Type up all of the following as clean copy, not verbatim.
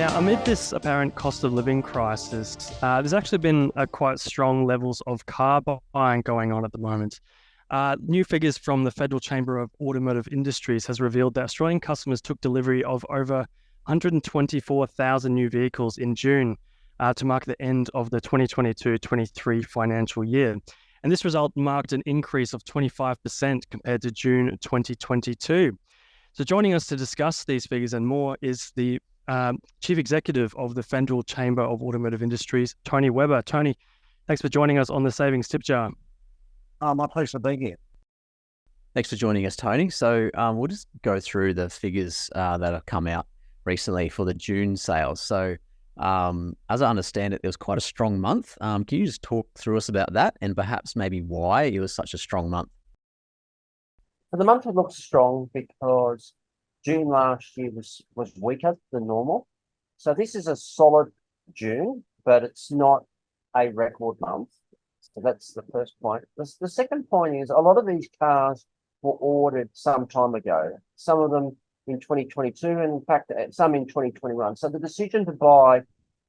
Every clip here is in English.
Now, amid this apparent cost of living crisis, there's actually been quite strong levels of car buying going on at the moment. New figures from the Federal Chamber of Automotive Industries has revealed that Australian customers took delivery of over 124,000 new vehicles in June to mark the end of the 2022-23 financial year. And this result marked an increase of 25% compared to June 2022. So joining us to discuss these figures and more is the Chief Executive of the Federal Chamber of Automotive Industries, Tony Webber. Tony, thanks for joining us on the Savings Tip Jar. My pleasure being here. Thanks for joining us, Tony. So we'll just go through the figures that have come out recently for the June sales. So as I understand it, it was quite a strong month. Can you just talk through us about that and perhaps maybe why it was such a strong month? For the month, it looks strong because June last year was weaker than normal. So this is a solid June, but it's not a record month. So that's the first point. The second point is a lot of these cars were ordered some time ago, some of them in 2022, and in fact, some in 2021. So the decision to buy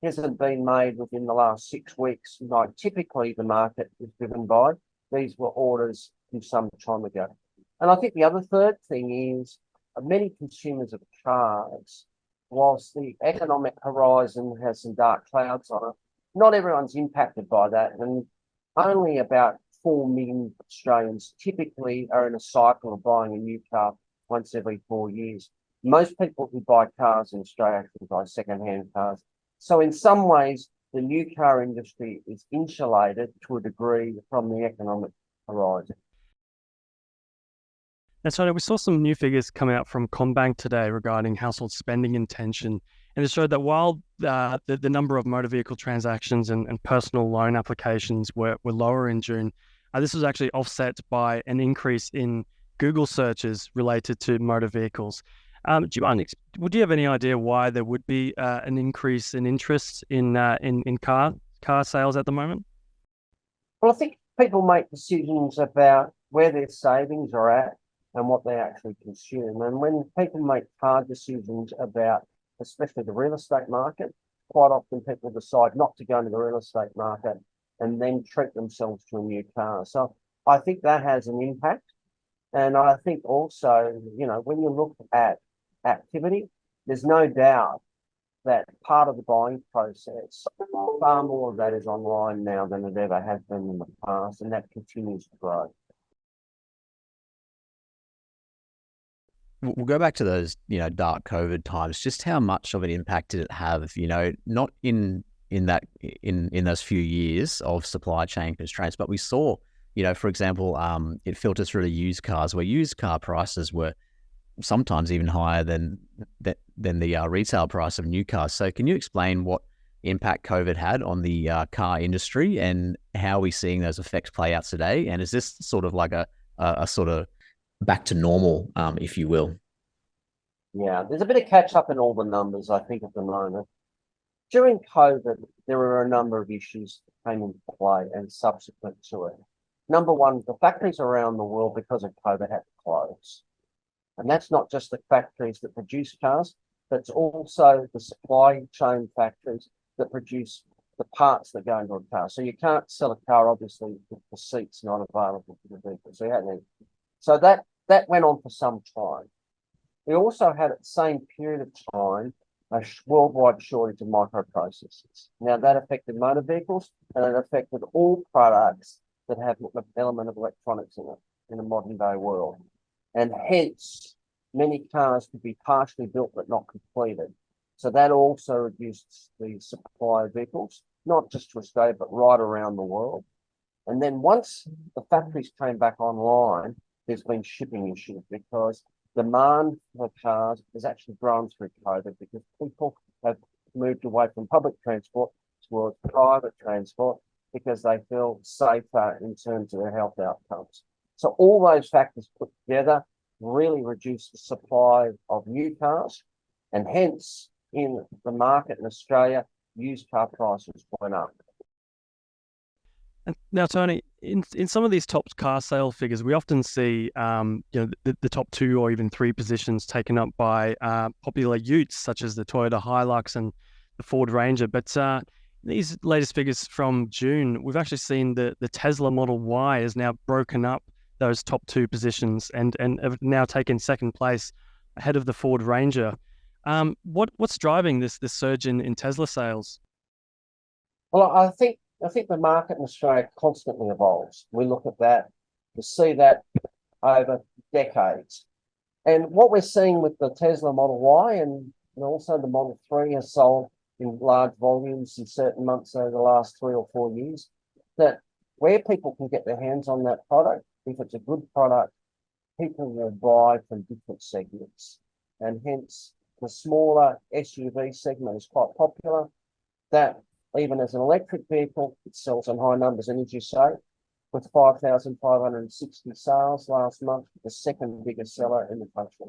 hasn't been made within the last 6 weeks, like typically the market is driven by. These were orders from some time ago. And I think the other third thing is many consumers of cars, whilst the economic horizon has some dark clouds on it, not everyone's impacted by that. And only about 4 million Australians typically are in a cycle of buying a new car once every 4 years. Most people who buy cars in Australia actually buy second-hand cars. So in some ways, the new car industry is insulated to a degree from the economic horizon. And so we saw some new figures come out from CommBank today regarding household spending intention. And it showed that while the number of motor vehicle transactions and personal loan applications were lower in June, this was actually offset by an increase in Google searches related to motor vehicles. Would you have any idea why there would be an increase in interest in car sales at the moment? Well, I think people make decisions about where their savings are at and what they actually consume. And when people make car decisions about, especially the real estate market, quite often people decide not to go into the real estate market and then treat themselves to a new car. So I think that has an impact. And I think also, when you look at activity, there's no doubt that part of the buying process, far more of that is online now than it ever has been in the past, and that continues to grow. We'll go back to those, dark COVID times. Just how much of an impact did it have? Not in those few years of supply chain constraints, but we saw, for example, it filtered through to used cars, where used car prices were sometimes even higher than the retail price of new cars. So, can you explain what impact COVID had on the car industry and how we're seeing those effects play out today? And is this sort of like a sort of back to normal, if you will? Yeah, there's a bit of catch up in all the numbers, I think, at the moment. During COVID, there were a number of issues that came into play and subsequent to it. Number one, the factories around the world, because of COVID, had to close. And that's not just the factories that produce cars, but it's also the supply chain factories that produce the parts that go into a car. So you can't sell a car, obviously, if the seat's not available for the vehicle. So that went on for some time. We also had at the same period of time a worldwide shortage of microprocessors. Now that affected motor vehicles, and it affected all products that have an element of electronics in it in a modern day world. And hence, many cars could be partially built but not completed. So that also reduced the supply of vehicles, not just to Australia, but right around the world. And then once the factories came back online, there's been shipping issues because demand for cars has actually grown through COVID because people have moved away from public transport towards private transport because they feel safer in terms of their health outcomes. So all those factors put together really reduced the supply of new cars, and hence in the market in Australia, used car prices went up. And now, Tony, in some of these top car sale figures, we often see the top 2 or even 3 positions taken up by popular utes such as the Toyota Hilux and the Ford Ranger. But these latest figures from June, we've actually seen the Tesla Model Y has now broken up those top 2 positions and have now taken second place ahead of the Ford Ranger. What's driving this surge in Tesla sales? Well, I think the market in Australia constantly evolves. We look at that, we see that over decades. And what we're seeing with the Tesla Model Y and also the Model 3 has sold in large volumes in certain months over the last 3 or 4 years, that where people can get their hands on that product, if it's a good product, people will buy from different segments. And hence, the smaller SUV segment is quite popular. That, even as an electric vehicle, it sells in high numbers. And as you say, with 5,560 sales last month, the second biggest seller in the country.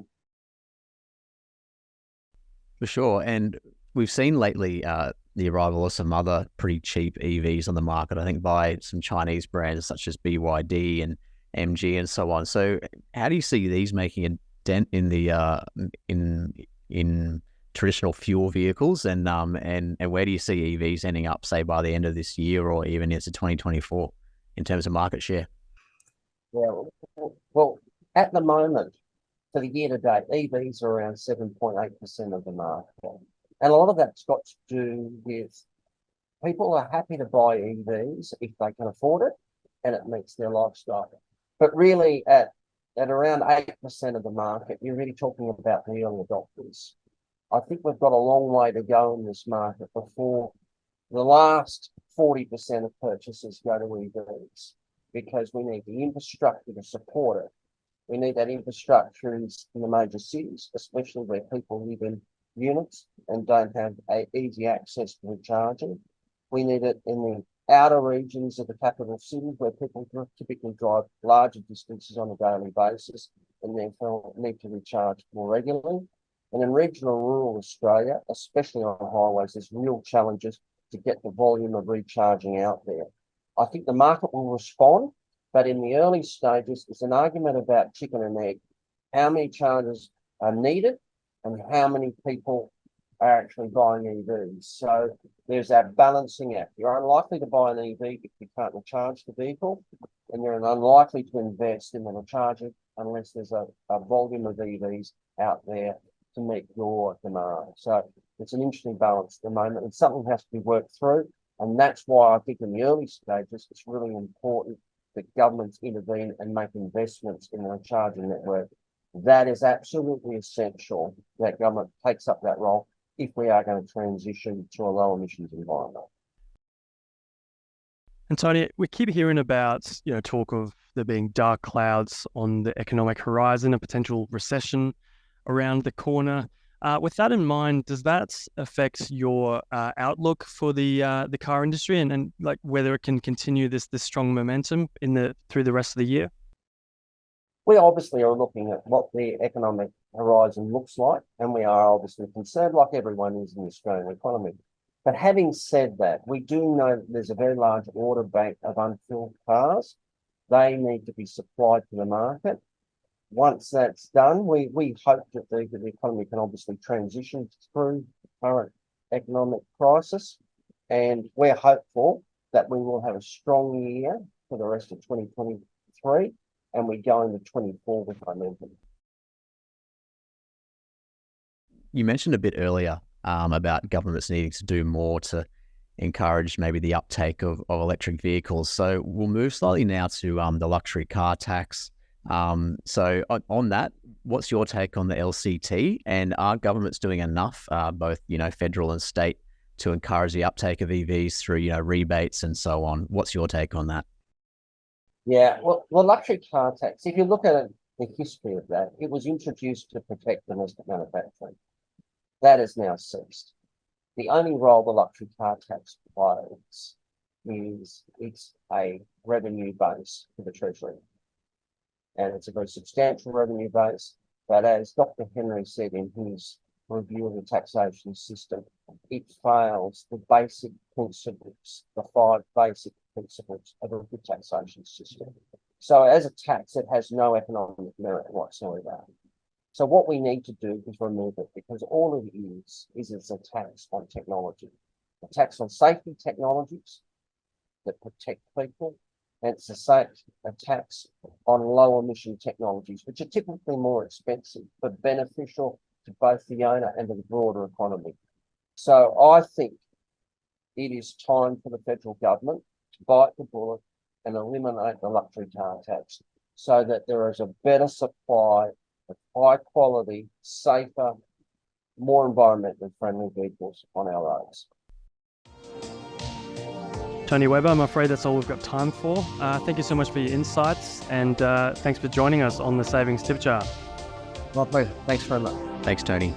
For sure. And we've seen lately the arrival of some other pretty cheap EVs on the market, I think by some Chinese brands such as BYD and MG and so on. So how do you see these making a dent in the in traditional fuel vehicles, and where do you see EVs ending up, say, by the end of this year or even into 2024 in terms of market share? Yeah, well, at the moment, for the year to date, EVs are around 7.8% of the market. And a lot of that's got to do with people are happy to buy EVs if they can afford it and it meets their lifestyle. But really, at around 8% of the market, you're really talking about the early adopters. I think we've got a long way to go in this market before the last 40% of purchases go to EVs, because we need the infrastructure to support it. We need that infrastructure in the major cities, especially where people live in units and don't have easy access to recharging. We need it in the outer regions of the capital cities where people typically drive larger distances on a daily basis and therefore need to recharge more regularly. And in regional rural Australia, especially on highways, there's real challenges to get the volume of recharging out there. I think the market will respond, but in the early stages, it's an argument about chicken and egg. How many chargers are needed and how many people are actually buying EVs? So there's that balancing act. You're unlikely to buy an EV if you can't recharge the vehicle, and you're unlikely to invest in the recharging unless there's a volume of EVs out there to meet your demand. So it's an interesting balance at the moment, and something has to be worked through. And that's why I think in the early stages, it's really important that governments intervene and make investments in the recharging network. That is absolutely essential that government takes up that role if we are going to transition to a low emissions environment. And Tony, we keep hearing about talk of there being dark clouds on the economic horizon, a potential recession around the corner. With that in mind, does that affect your outlook for the car industry and like whether it can continue this strong momentum through the rest of the year? We obviously are looking at what the economic horizon looks like, and we are obviously concerned, like everyone is in the Australian economy. But having said that, we do know that there's a very large order bank of unfilled cars. They need to be supplied to the market. Once that's done, we hope that the economy can obviously transition through the current economic crisis, and we're hopeful that we will have a strong year for the rest of 2023, and we go into 24 with momentum. You mentioned a bit earlier about governments needing to do more to encourage maybe the uptake of electric vehicles. So we'll move slightly now to the luxury car tax. So on that, what's your take on the LCT, and are governments doing enough, both federal and state, to encourage the uptake of EVs through rebates and so on? What's your take on that? Yeah, well, luxury car tax, if you look at the history of that, it was introduced to protect domestic manufacturing. That has now ceased. The only role the luxury car tax plays is it's a revenue base for the Treasury. And it's a very substantial revenue base. But as Dr. Henry said in his review of the taxation system, it fails the basic principles, the 5 basic principles of a good taxation system. So as a tax, it has no economic merit whatsoever. So what we need to do is remove it, because all it is it's a tax on technology, a tax on safety technologies that protect people, and it's a tax on low emission technologies, which are typically more expensive but beneficial to both the owner and to the broader economy. So I think it is time for the federal government to bite the bullet and eliminate the luxury car tax, so that there is a better supply of high quality, safer, more environmentally friendly vehicles on our roads. Tony Webber, I'm afraid that's all we've got time for. Thank you so much for your insights, and thanks for joining us on the Savings Tip Jar. My pleasure. Thanks very much. Thanks, Tony.